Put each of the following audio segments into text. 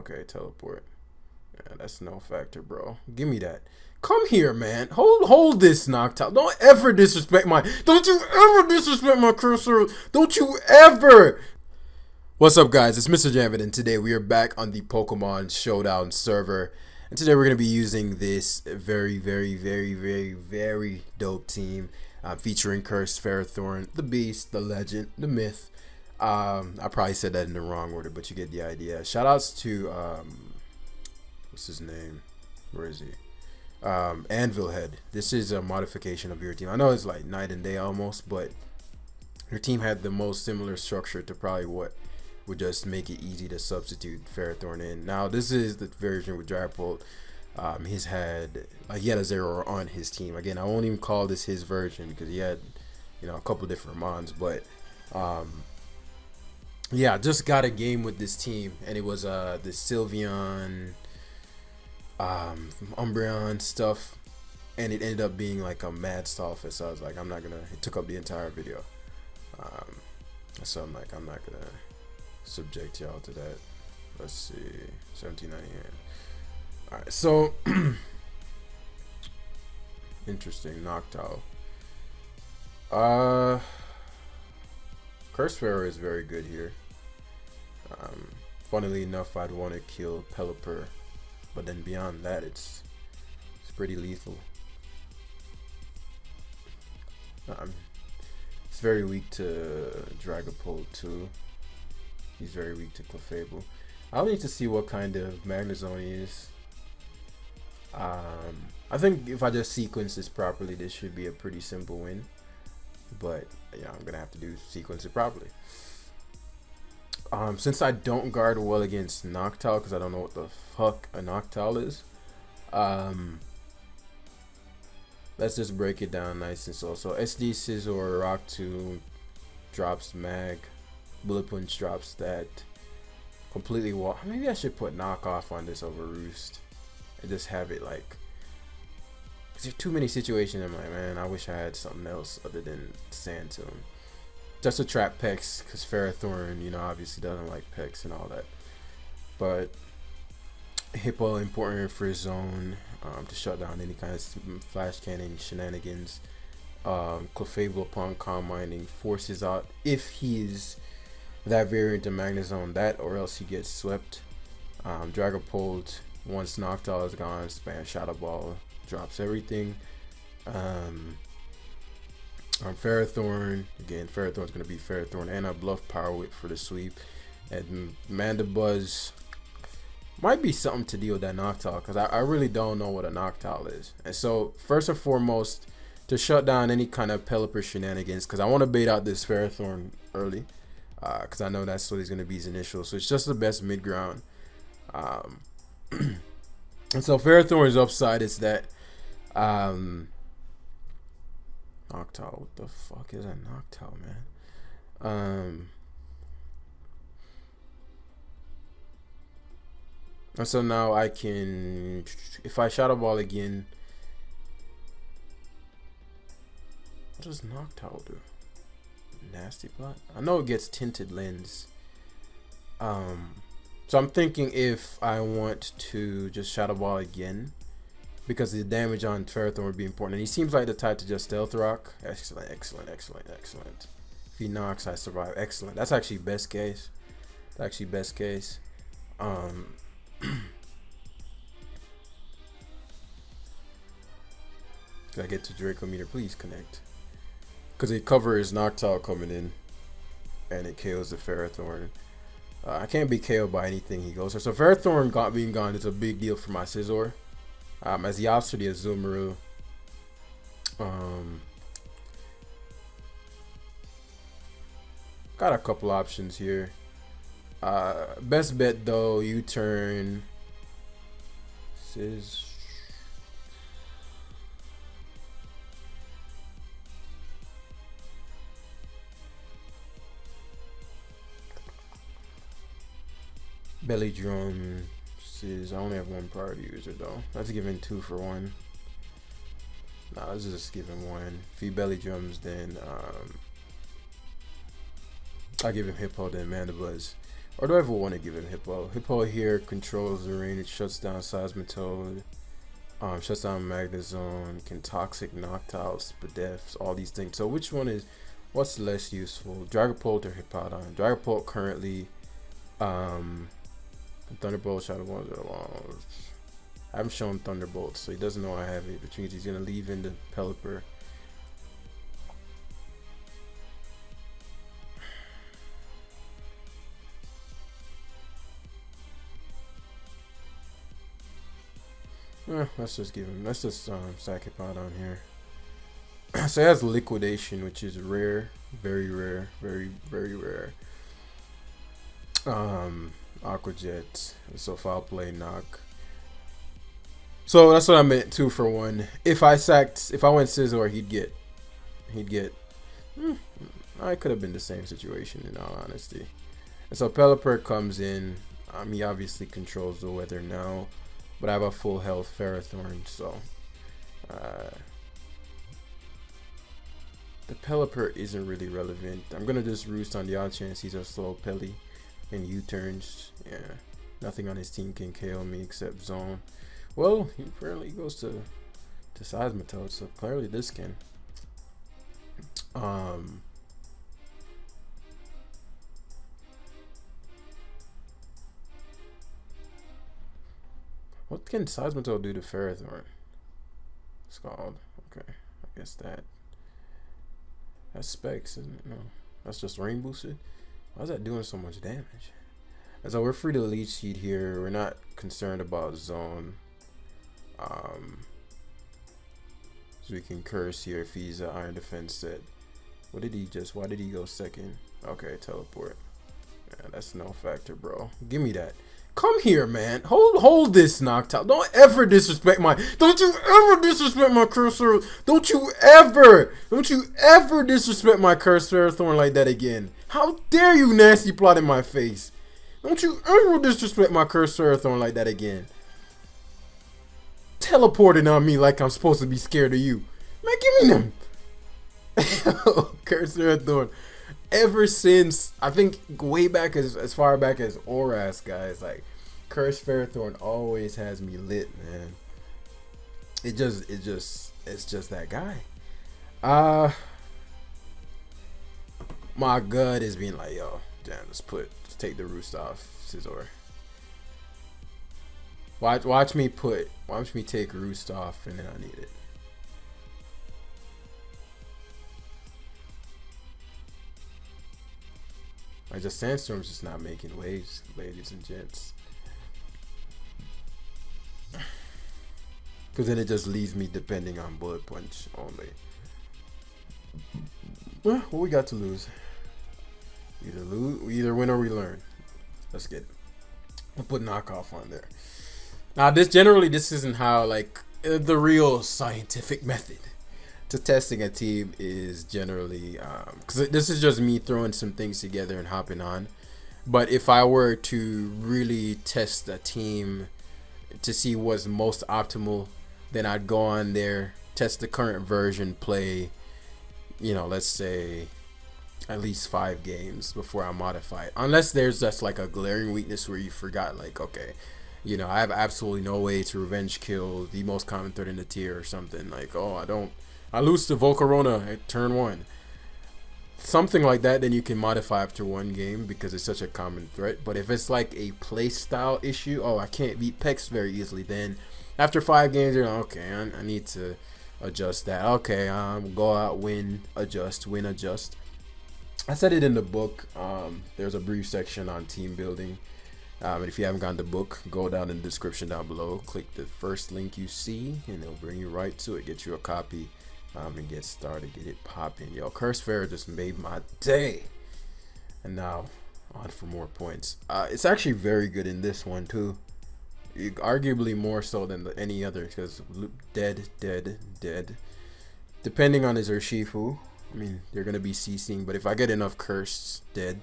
Okay, teleport. Yeah, that's no factor, bro. Give me that. Come here, man. Hold this, Noctowl. Don't you ever disrespect my cursor. Don't you ever. What's up, guys? It's Mrjamvad, and today we are back on the Pokemon Showdown server. And today we're going to be using this very dope team featuring Cursed Ferrothorn, the Beast, the Legend, the Myth. I probably said that in the wrong order, but you get the idea. Shoutouts to, what's his name? Where is he? Anvil Head. This is a modification of your team. I know it's like night and day almost, but your team had the most similar structure to probably what would just make it easy to substitute Ferrothorn in. Now this is the version with Dragapult. He had a Zero on his team. Again, I won't even call this his version because he had, a couple different mons, but yeah, just got a game with this team, and it was the Sylveon, Umbreon stuff, and it ended up being like a mad stallfest. So I was like, it took up the entire video. So I'm like, I'm not gonna subject y'all to that. Let's see, 1790. All right, so interesting. Noctowl. Curse Pharaoh is very good here. Funnily enough, I'd want to kill Pelipper, but then beyond that, it's pretty lethal. It's very weak to Dragapult too. He's very weak to Clefable. I'll need to see what kind of Magnezone he is. I think if I just sequence this properly, this should be a pretty simple win. But yeah, I'm gonna have to sequence it properly. Since I don't guard well against Noctowl, because I don't know what the fuck a Noctowl is, let's just break it down nice and slow. So SD Scizor, Rock Tomb drops Mag, Bullet Punch drops that, completely wall. Maybe I should put Knockoff on this over Roost and just have it like, because there's too many situations I'm like, man, I wish I had something else other than Sand Tomb. Just to trap Pex, because Ferrothorn, obviously doesn't like Pex and all that. But Hippo important for his zone to shut down any kind of flash cannon shenanigans. Clefable upon Calm Minding forces out, if he's that variant of Magnezone, that or else he gets swept. Dragapult, once Noctowl is gone, spam Shadow Ball, drops everything. Ferrothorn, again, Ferrothorn's going to be Ferrothorn and a Bluff Power Whip for the sweep. And Mandibuzz might be something to deal with that Noctowl, because I really don't know what a Noctowl is. And so, first and foremost, to shut down any kind of Pelipper shenanigans, because I want to bait out this Ferrothorn early, because I know that's what he's going to be his initial. So it's just the best mid-ground. And so Ferrothorn's upside is that Noctowl, what the fuck is a Noctowl, man? And so now I can, if I Shadow Ball again, what does Noctowl do? Nasty Plot? I know it gets Tinted Lens. So I'm thinking if I want to just Shadow Ball again, because the damage on Ferrothorn would be important. And he seems like the type to just Stealth Rock. Excellent. If he knocks, I survive. Excellent. That's actually best case. I get to Draco Meter, please connect. Because it covers Noctowl coming in, and it KOs the Ferrothorn. I can't be KO'd by anything he goes for. So Ferrothorn being gone is a big deal for my Scizor. As the opposite of Azumarill. Got a couple options here. Best bet though, U-turn. Belly Drum. I only have one priority user though. Let's give him 2 for 1. Nah, let's just give him 1. If he belly drums, then I'll give him Hippo, then Mandibuzz. Or do I ever want to give him Hippo? Hippo here controls the range, shuts down Seismitoad, shuts down Magnezone, can toxic Noctowl, Spadefs, all these things. So which one is, what's less useful? Dragapult or Hippowdon? Dragapult currently, Thunderbolt, Shadow Ball. I haven't shown Thunderbolt, so he doesn't know I have it, which means he's gonna leave in the Pelipper. Let's just give him. Let's just sack Hippowdon here. So he has Liquidation, which is rare, very rare, very rare. Aqua Jet, so foul play, knock. So that's what I meant, 2 for 1. If I went Scizor, he'd get. I could have been the same situation in all honesty. And so Pelipper comes in. He obviously controls the weather now, but I have a full health Ferrothorn, so the Pelipper isn't really relevant. I'm gonna just roost on the odd chance he's a slow Pelly and U-turns. Yeah, nothing on his team can KO me except Zone. Well, he apparently goes to Seismitoad, so clearly this can. What can Seismitoad do to Ferrothorn? Scald. Okay, I guess that's Specs, isn't it? No, that's just rain boosted. Why is that doing so much damage? And so we're free to Leech Seed here. We're not concerned about Zone. So we can curse here if he's an Iron Defense set. Why did he go second? Okay, teleport. Yeah, that's no factor, bro. Give me that. Come here, man. Hold this Noctowl. Don't you ever disrespect my cursor. Don't you ever disrespect my cursor Ferrothorn like that again. How dare you nasty plot in my face. Don't you ever disrespect my cursor Ferrothorn like that again. Teleporting on me like I'm supposed to be scared of you. Man, give me them. Cursor Ferrothorn. Ever since, I think way back as far back as Oras, guys, like Curse Ferrothorn always has me lit, man. It's just that guy. My gut is being like, yo, damn, let's take the roost off Scizor. Watch me take roost off, and then I need it. Like, the Sandstorm's just not making waves, ladies and gents. Because then it just leaves me depending on Bullet Punch only. Well, what we got to lose? We either win or we learn. Let's get it. We'll put knockoff on there. Now, this isn't how, like, the real scientific method to testing a team is generally, because this is just me throwing some things together and hopping on. But if I were to really test a team to see what's most optimal, then I'd go on there, test the current version, play, you know, let's say at least 5 games before I modify it. Unless there's just like a glaring weakness where you forgot, like, okay, you know, I have absolutely no way to revenge kill the most common threat in the tier or something. Like, oh, I lose to Volcarona at turn 1. Something like that, then you can modify after 1 game because it's such a common threat. But if it's like a play style issue, I can't beat Pex very easily, then after 5 games, you're like, okay, I need to adjust that. Okay, go out, win, adjust. I said it in the book. There's a brief section on team building. And if you haven't gotten the book, go down in the description down below. Click the first link you see, and it'll bring you right to it. Get you a copy. And get started, get it popping. Yo, Curse Fair just made my day. And now, on for more points. It's actually very good in this one too. Arguably more so than any other, because dead. Depending on his Urshifu, I mean, they're gonna be CCing. But if I get enough Curse, dead.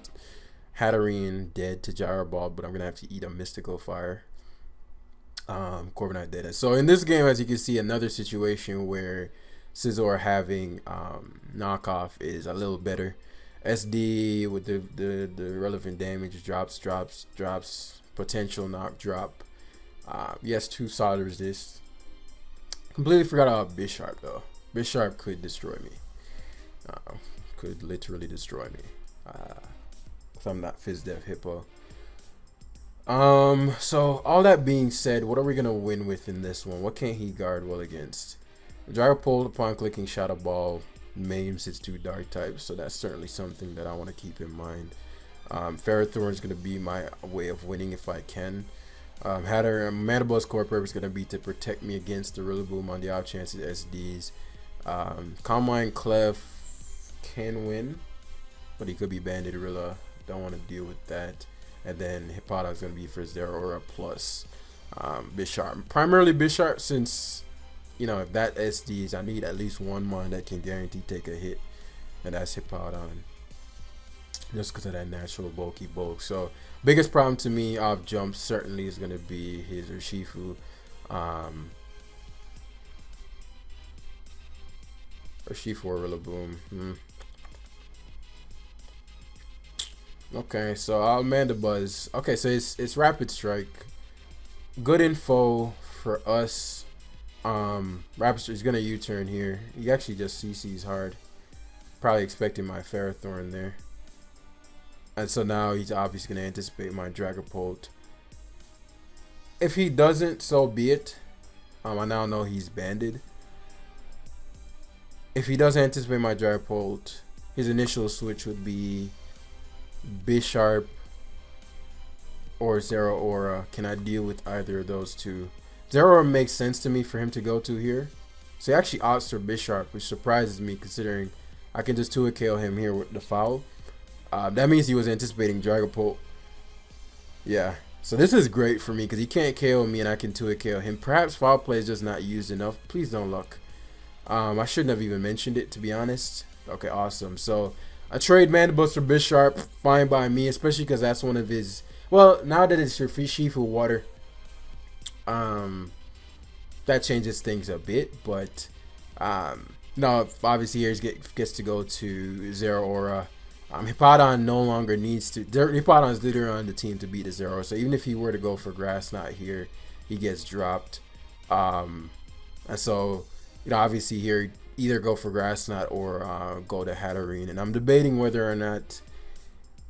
Hatterene, dead to Gyro Ball, but I'm gonna have to eat a Mystical Fire. Corviknight dead. So in this game, as you can see, another situation where Scizor having knockoff is a little better. SD with the relevant damage, drops, potential knock drop. Yes, 2 solid resist. Completely forgot about Bisharp though. Bisharp could destroy me. Could literally destroy me. Cause I'm not FizzDev Hippo. So all that being said, what are we gonna win with in this one? What can he guard well against? Dragapult, upon clicking Shadow Ball, maims its 2 dark types, so that's certainly something that I want to keep in mind. Ferrothorn is gonna be my way of winning if I can. Mandible's core purpose is gonna be to protect me against the Rillaboom on the off chance it SDs. Calm Mind Clef can win, but he could be Banded Rilla. Don't want to deal with that. And then Hippota is going to be for Zeraora plus Bisharp. Primarily Bisharp, since, you know, if that SDs, I need at least one mon that can guarantee take a hit. And that's Hippowdon. Just because of that natural bulky bulk. So, biggest problem to me off jump certainly is going to be his Urshifu. Urshifu or Rillaboom. Okay, so I'll Mandibuzz. Okay, so it's Rapid Strike. Good info for us. Rapid Strike is gonna U-turn here. He actually just CC's hard. Probably expecting my Ferrothorn there. And so now he's obviously gonna anticipate my Dragapult. If he doesn't, so be it. I now know he's banded. If he doesn't anticipate my Dragapult, his initial switch would be Bisharp or Zeraora. Can I deal with either of those two? Zeraora makes sense to me for him to go to here. So he actually opts for Bisharp, which surprises me considering I can just 2-hit KO him here with the foul. That means he was anticipating Dragapult. Yeah. So this is great for me because he can't KO me and I can 2-hit KO him. Perhaps foul play is just not used enough. Please don't luck. I shouldn't have even mentioned it, to be honest. Okay, awesome. So I trade Mandibuzz for Bisharp, fine by me, especially because that's one of his. Well, now that it's your Shifu water, that changes things a bit. But no, obviously here he gets to go to Zeraora. Hippowdon no longer needs to. Hippowdon is literally on the team to beat the Zeraora. So even if he were to go for Grass Knot here, he gets dropped. And so, you know, obviously here, either go for Grass Knot or go to Hatterene. And I'm debating whether or not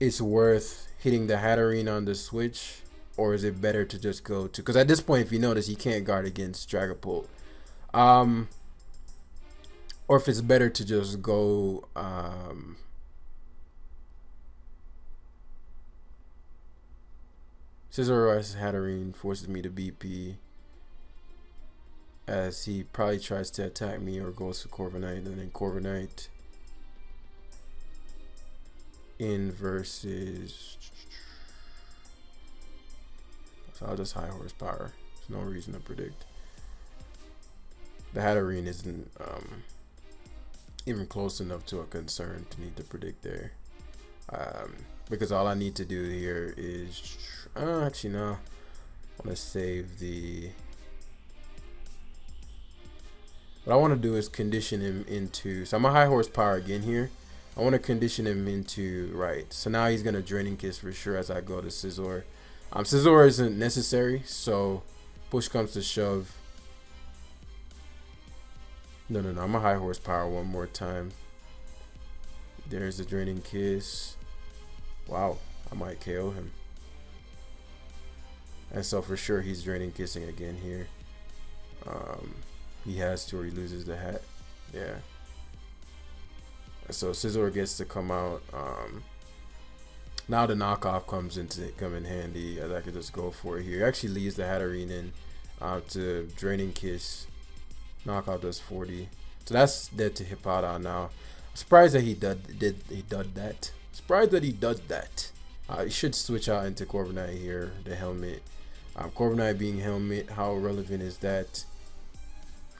it's worth hitting the Hatterene on the switch, or is it better to just go to, because at this point, if you notice, he can't guard against Dragapult. Or if it's better to just go Scizor Hatterene forces me to BP, as he probably tries to attack me or goes for Corviknight, and then Corviknight in versus. So I'll just high horsepower. There's no reason to predict. The Hatterene isn't even close enough to a concern to need to predict there. Because all I need to do here is actually no. I want to save the. What I want to do is condition him into. So I'm a high horsepower again here. I want to condition him into right. So now he's gonna Draining Kiss for sure as I go to Scizor. Scizor isn't necessary, so push comes to shove. No. I'm a high horsepower one more time. There's the Draining Kiss. Wow, I might KO him. And so for sure he's Draining Kissing again here. He has to, or he loses the hat. Yeah. So Scizor gets to come out. Now the knockoff comes in handy, as I could just go for it here. He actually leaves the Hatterene in to Draining Kiss. Knockoff does 40. So that's dead to Hippowdon now. I'm surprised that he did that. Surprised that he does that. He should switch out into Corviknight here, the helmet. Corviknight being helmet, how relevant is that?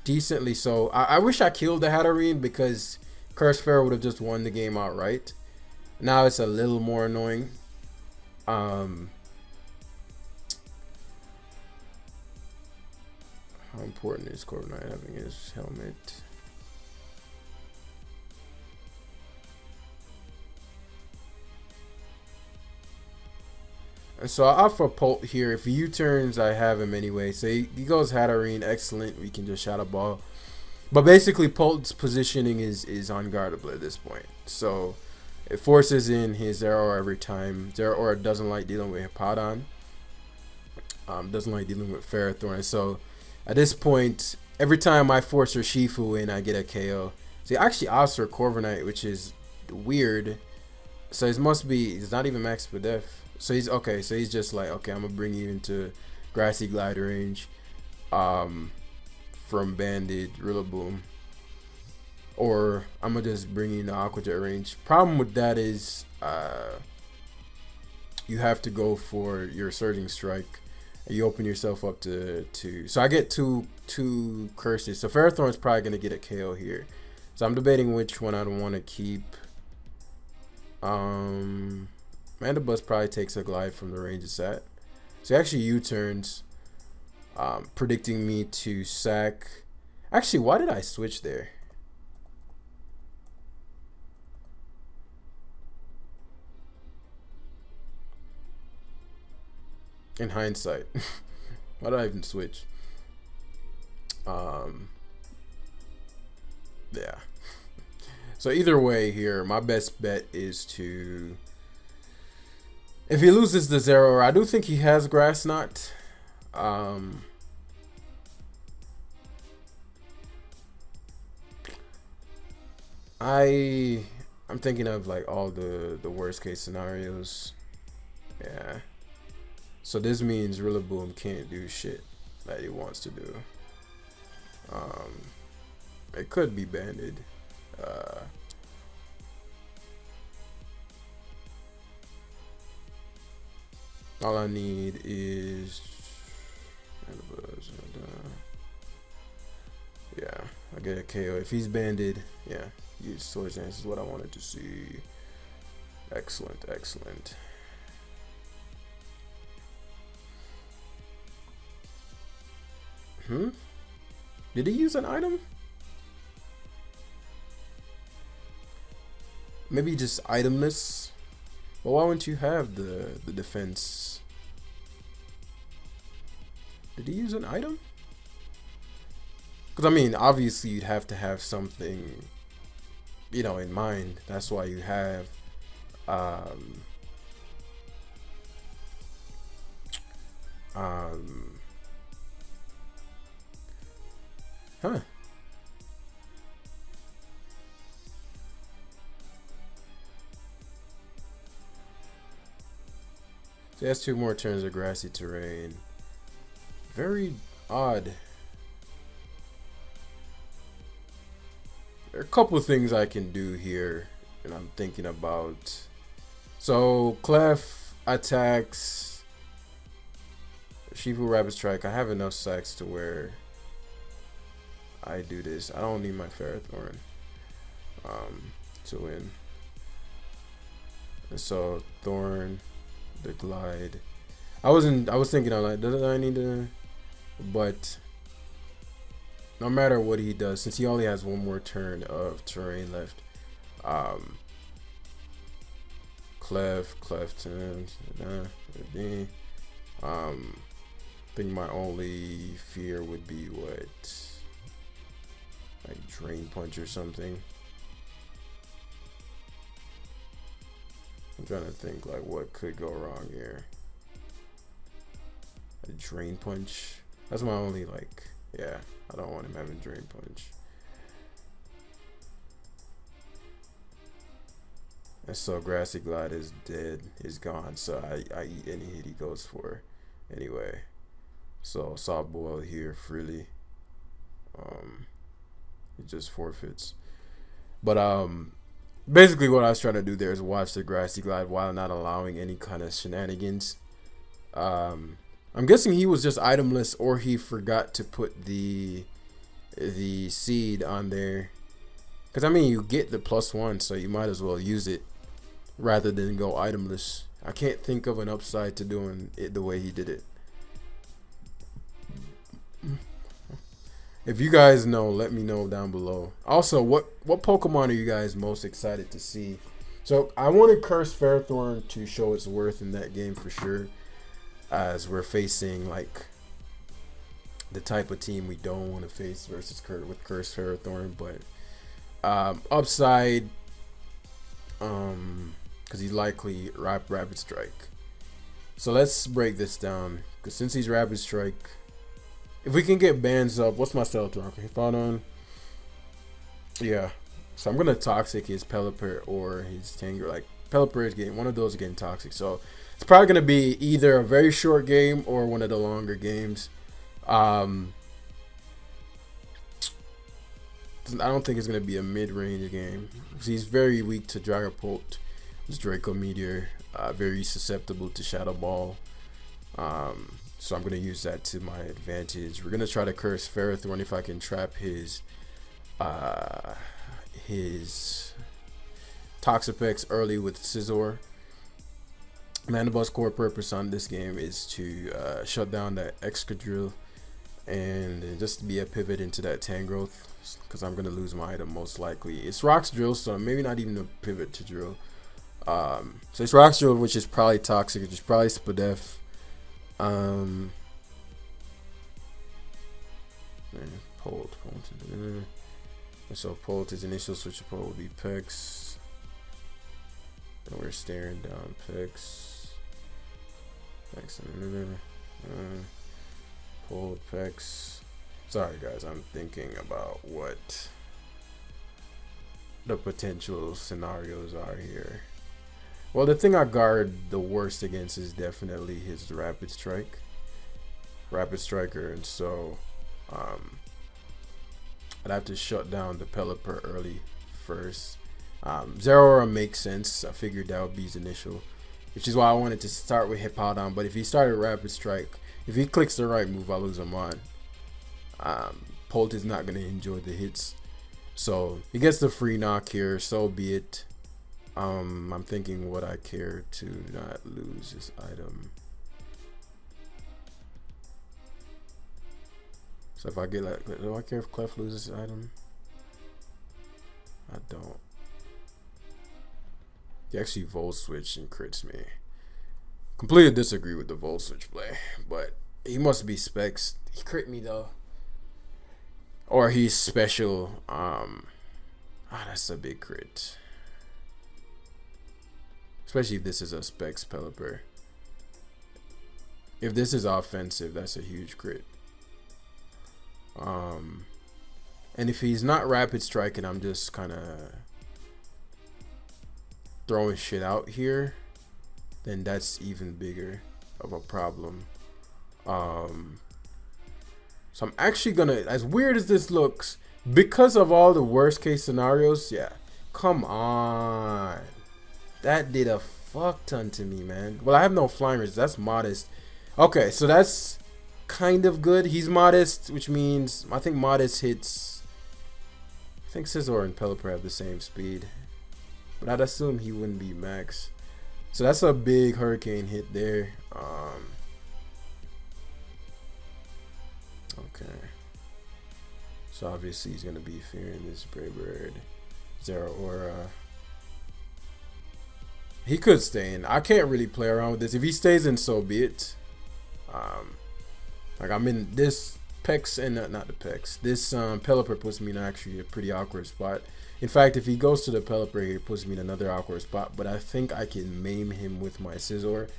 Decently so. I wish I killed the Hatterene because Curse Pharaoh would have just won the game outright. Now it's a little more annoying. How important is Corviknight having his helmet? And so I offer Polt here. If he U-turns, I have him anyway. So he goes Hatterene, excellent. We can just shot a ball. But basically, Polt's positioning is unguardable at this point. So it forces in his Zero every time. Zero doesn't like dealing with Hippowdon. Doesn't like dealing with Ferrothorn. So at this point, every time I force her Shifu in, I get a KO. So he actually opts for Corviknight, which is weird. So it must be, he's not even max for def. So he's okay. So he's just like, okay, I'm gonna bring you into Grassy Glide range, from Banded Rillaboom, or I'm gonna just bring you into Aqua Jet range. Problem with that is, you have to go for your Surging Strike. You open yourself up to two. So I get two curses. So Ferrothorn's probably gonna get a KO here. So I'm debating which one I want to keep. Mandibus probably takes a glide from the range it's at. So he actually U-turns, predicting me to sack. Actually, why did I switch there? In hindsight, why did I even switch? Yeah. So either way here, my best bet is to, if he loses the Zero, I do think he has Grass Knot. I'm thinking of like all the worst case scenarios. Yeah. So this means Rillaboom can't do shit that he wants to do. It could be banded. All I need is, yeah, I get a KO. If he's banded, yeah, use Swords Dance is what I wanted to see. Excellent, excellent. Did he use an item? Maybe just itemless. Well, why wouldn't you have the defense? Did he use an item? Because I mean, obviously you'd have to have something, you know, in mind. That's why you have huh. So he has 2 more turns of grassy terrain. Very odd. There are a couple of things I can do here, and I'm thinking about. So Clef attacks Shifu Rapid Strike. I have enough sacks to where I do this. I don't need my Ferrothorn to win. And so Thorn, the glide. I was thinking, I'm like, doesn't I need to? But no matter what he does, since he only has 1 more turn of terrain left, Clef turns. I think my only fear would be what, like Drain Punch or something. I'm trying to think like what could go wrong here. A Drain Punch. That's my only like, yeah, I don't want him having Drain Punch. And so Grassy Glide is dead, is gone. So I eat any hit he goes for anyway. So Soft Boil here freely. It just forfeits. But basically what I was trying to do there is watch the Grassy Glide while not allowing any kind of shenanigans. I'm guessing he was just itemless, or he forgot to put the seed on there. Because I mean, you get the +1, so you might as well use it rather than go itemless. I can't think of an upside to doing it the way he did it. If you guys know, let me know down below. Also, what Pokemon are you guys most excited to see? So I wanted Curse Ferrothorn to show its worth in that game for sure. as we're facing like the type of team we don't want to face versus with Cursed Ferrothorn. But upside, because he's likely Rapid Strike. So let's break this down. Because since he's Rapid Strike, if we can get bans up, what's my stealth rock? Ferrothorn. Yeah. So I'm gonna toxic his Pelipper or his Tanger. Like Pelipper is getting one of those getting toxic. So it's probably gonna be either a very short game or one of the longer games. I don't think it's gonna be a mid-range game. He's very weak to Dragapult. His Draco Meteor, very susceptible to Shadow Ball. So I'm gonna use that to my advantage. We're gonna try to curse Ferrothorn if I can trap his Toxapex early with Scizor. Mandibuz's core purpose on this game is to shut down that Excadrill and just be a pivot into that Tangrowth, because I'm gonna lose my item most likely. It's Rock's Drill, so maybe not even a pivot to Drill. So it's Rock's Drill, which is probably toxic, which is probably Spadef. Polt. So Polt's initial switch of Polt will be Pex. And we're staring down Pex. Polt, Pex. Sorry guys, I'm thinking about what the potential scenarios are here. Well, the thing I guard the worst against is definitely his Rapid Striker, and so I'd have to shut down the Pelipper early first. Zeraora makes sense. I figured that would be his initial, which is why I wanted to start with Hippowdon. But if he started Rapid Strike, if he clicks the right move, I'll lose him on. Polt is not going to enjoy the hits, so he gets the free knock here, so be it. I'm thinking, would I care to not lose this item? So if I get like, do I care if Clef loses this item? I don't. He actually Volt Switch and crits me. Completely disagree with the Volt Switch play, but he must be specs. He crit me though. Or he's special. That's a big crit. Especially if this is a specs Pelipper. If this is offensive, that's a huge crit. And if he's not Rapid Striking, I'm just kind of throwing shit out here, then that's even bigger of a problem. So I'm actually gonna, as weird as this looks, because of all the worst case scenarios, yeah, come on, that did a fuck ton to me, man. Well, I have no flying resist, that's modest. Okay, so that's kind of good. He's modest, which means I think modest hits, I think Scizor and Pelipper have the same speed, but I'd assume he wouldn't be max. So that's a big hurricane hit there. Okay. So obviously he's gonna be fearing this Brave Bird, Zeraora. He could stay in. I can't really play around with this. If he stays in, so be it. Like I'm in this Pex and not the Pex. This Pelipper puts me in actually a pretty awkward spot. In fact, if he goes to the Pelipper, he puts me in another awkward spot. But I think I can maim him with my Scizor,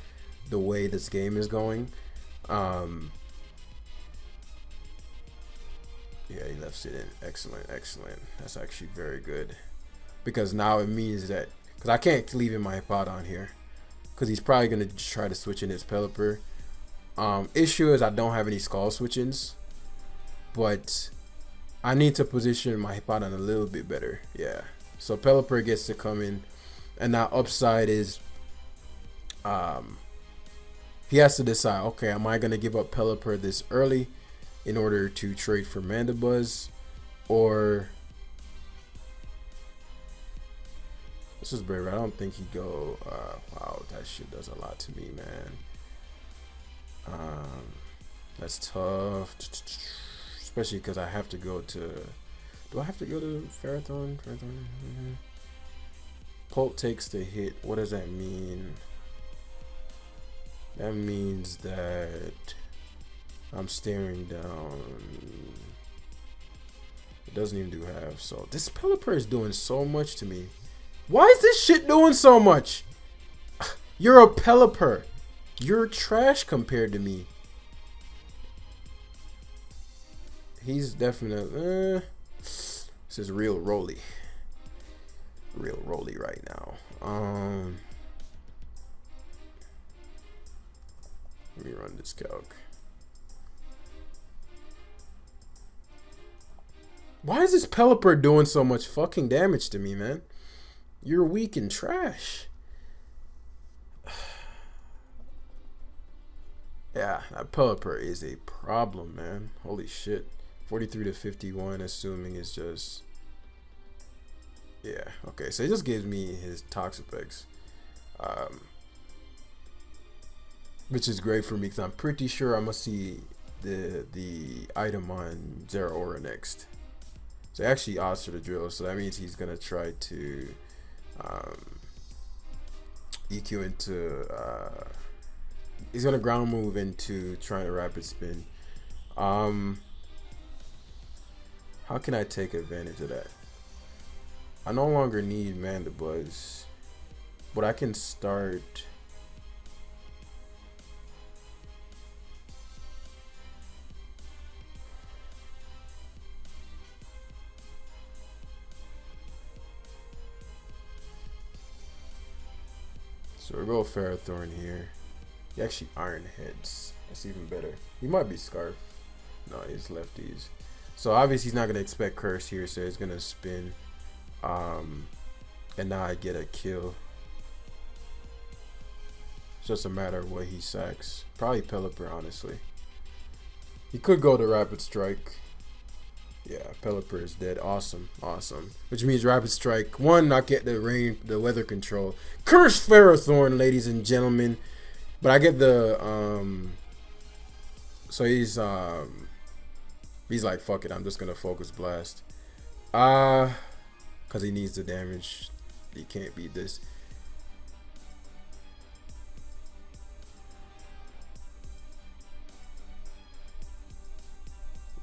the way this game is going. Yeah, he left it in. Excellent, excellent. That's actually very good. Because now it means that, because I can't leave him my Hippowdon here, because he's probably going to try to switch in his Pelipper. Issue is I don't have any Skull switch-ins, but I need to position my Hippowdon a little bit better. Yeah. So Pelipper gets to come in, and now upside is he has to decide, okay, am I going to give up Pelipper this early in order to trade for Mandibuzz, or this is brave. I don't think he go wow, that shit does a lot to me, man. That's tough, especially because I have to go to, do I have to go to Ferrothorn? Polt takes the hit. What does that mean? That means that I'm staring down. It doesn't even do half. So this Pelipper is doing so much to me. Why is this shit doing so much? You're a Pelipper. You're trash compared to me. He's definitely. This is real roly. Real roly right now. Let me run this calc. Why is this Pelipper doing so much fucking damage to me, man? You're weak and trash. Yeah, that Pelipper is a problem, man. Holy shit. 43 to 51, assuming it's just... Yeah, okay. So it just gives me his Toxapex. Which is great for me because I'm pretty sure I'm going to see the item on Zero Aura next. So actually odds for the drill, so that means he's gonna try to EQ into he's gonna ground move into trying to rapid spin. How can I take advantage of that? I no longer need Mandibuzz, but I can start. So we'll go Ferrothorn here. He actually Iron Heads. That's even better. He might be Scarf. No, he's lefties. So obviously he's not gonna expect Curse here, so he's gonna spin. And now I get a kill. It's just a matter of what he sacks. Probably Pelipper, honestly. He could go to Rapid Strike. Yeah, Pelipper is dead. Awesome, awesome. Which means Rapid Strike. One, not get the rain, the weather control. Curse Ferrothorn, ladies and gentlemen. But I get the so he's like, fuck it, I'm just gonna focus blast. Cause he needs the damage. He can't beat this.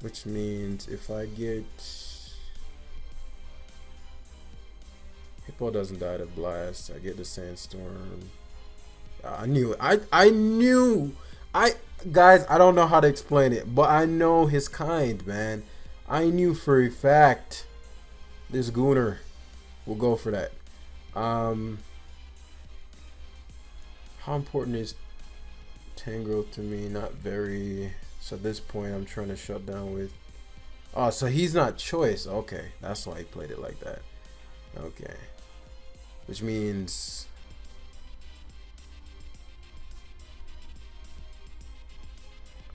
Which means if I get Hippo doesn't die to blast, I get the Sandstorm. I knew it. I knew. Guys, I don't know how to explain it, but I know his kind, man. I knew for a fact this Gooner will go for that. How important is Tangrowth to me? Not very. So at this point, I'm trying to shut down with. Oh, so he's not choice. Okay, that's why he played it like that. Okay, which means.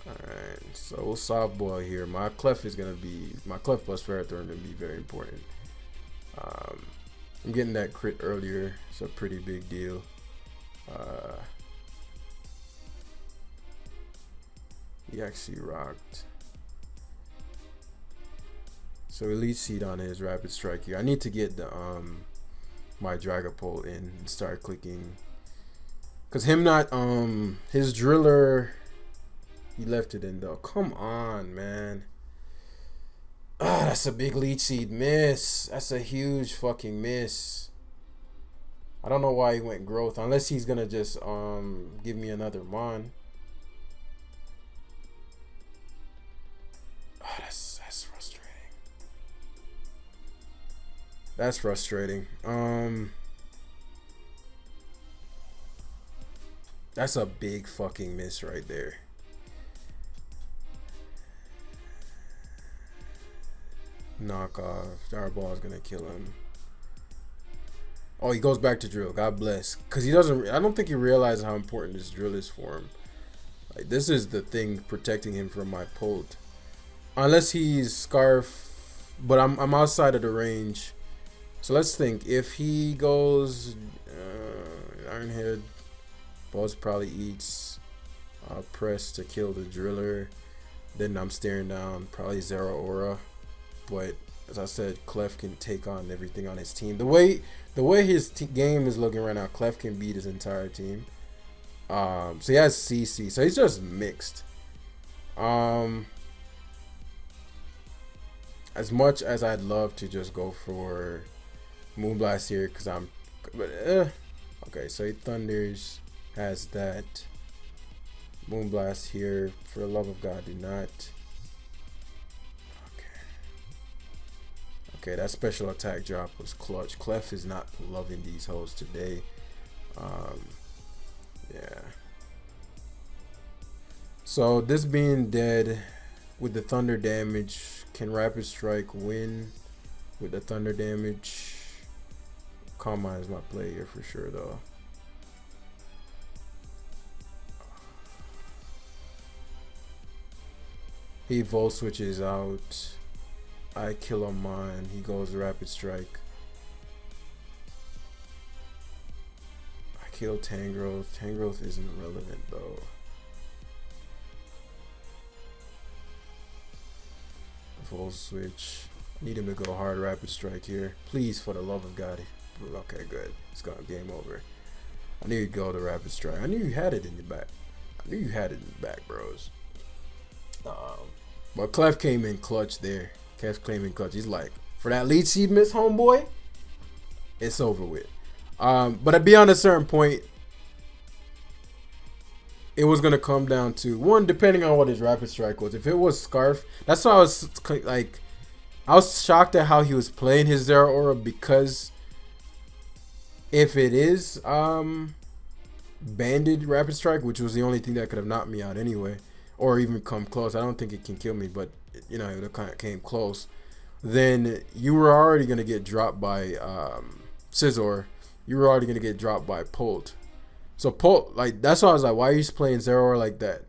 Alright, so we'll softball here. My Clef is gonna be Clef plus Ferrothorn gonna be very important. I'm getting that crit earlier. It's a pretty big deal. He actually rocked. So Elite Seed on his Rapid Strike here. I need to get the my Dragapult in and start clicking. Cause him not his Driller. He left it in though. Come on, man. Ah, that's a big Leech Seed miss. That's a huge fucking miss. I don't know why he went Growth. Unless he's gonna just give me another Mon. Oh, that's frustrating. That's frustrating. That's a big fucking miss right there. Knock off. Starball is gonna kill him. Oh, he goes back to drill. God bless. Cause he doesn't. I don't think he realizes how important this drill is for him. Like this is the thing protecting him from my Pult. Unless he's Scarf, but I'm outside of the range. So let's think. If he goes Ironhead, Balls probably eats. Press to kill the Driller. Then I'm staring down. Probably Zero Aura. But as I said, Clef can take on everything on his team. The way his game is looking right now, Clef can beat his entire team. So he has CC. So he's just mixed. As much as I'd love to just go for Moonblast here, because okay, so he thunders, has that. Moonblast here, for the love of God, do not. Okay, that special attack drop was clutch. Clef is not loving these hoes today. Yeah. So this being dead with the thunder damage, can Rapid Strike win with the thunder damage? Calm Mind is my play here for sure though. He Volt switches out. I kill on mine. He goes Rapid Strike. I kill Tangrowth. Tangrowth isn't relevant though. Volt switch. I need him to go hard Rapid Strike here. Please, for the love of God. Okay, good. It's gone. Game over. I knew you'd go to Rapid Strike. I knew you had it in your back. I knew you had it in the back, bros. But Clef came in clutch there. Clef came in clutch. He's like, for that lead seed miss, homeboy, it's over with. But at beyond a certain point, it was gonna come down to one, depending on what his Rapid Strike was. If it was Scarf, that's why I was like, I was shocked at how he was playing his Zero Aura, because if it is banded Rapid Strike, which was the only thing that could have knocked me out anyway, or even come close. I don't think it can kill me, but you know, it kind of came close. Then you were already gonna get dropped by Scizor. You were already gonna get dropped by Polt. So Polt, like, that's why I was like, why are you playing Zero like that?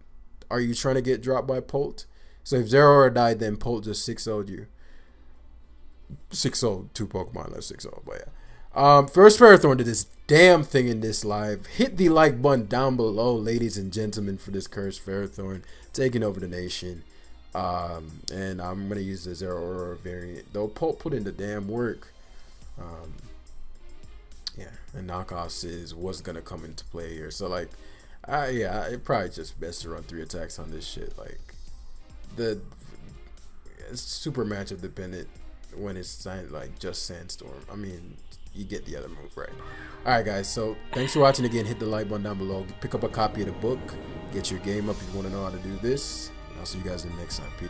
Are you trying to get dropped by Polt? So if Zero died, then Polt just 6-0'd you. 6-0, 2 Pokemon, that's 6-0, but yeah. First Ferrothorn did this damn thing in this live. Hit the like button down below, ladies and gentlemen, for this cursed Ferrothorn taking over the nation. And I'm gonna use the Zero Aura variant. Though Polt put in the damn work. Yeah, and knockoffs is what's gonna come into play here. So like, yeah, it probably just best to run 3 attacks on this shit. Like, it's super matchup dependent when it's like just Sandstorm. I mean, you get the other move right. Alright guys, so thanks for watching again. Hit the like button down below. Pick up a copy of the book. Get your game up if you want to know how to do this. I'll see you guys in the next time. Peace.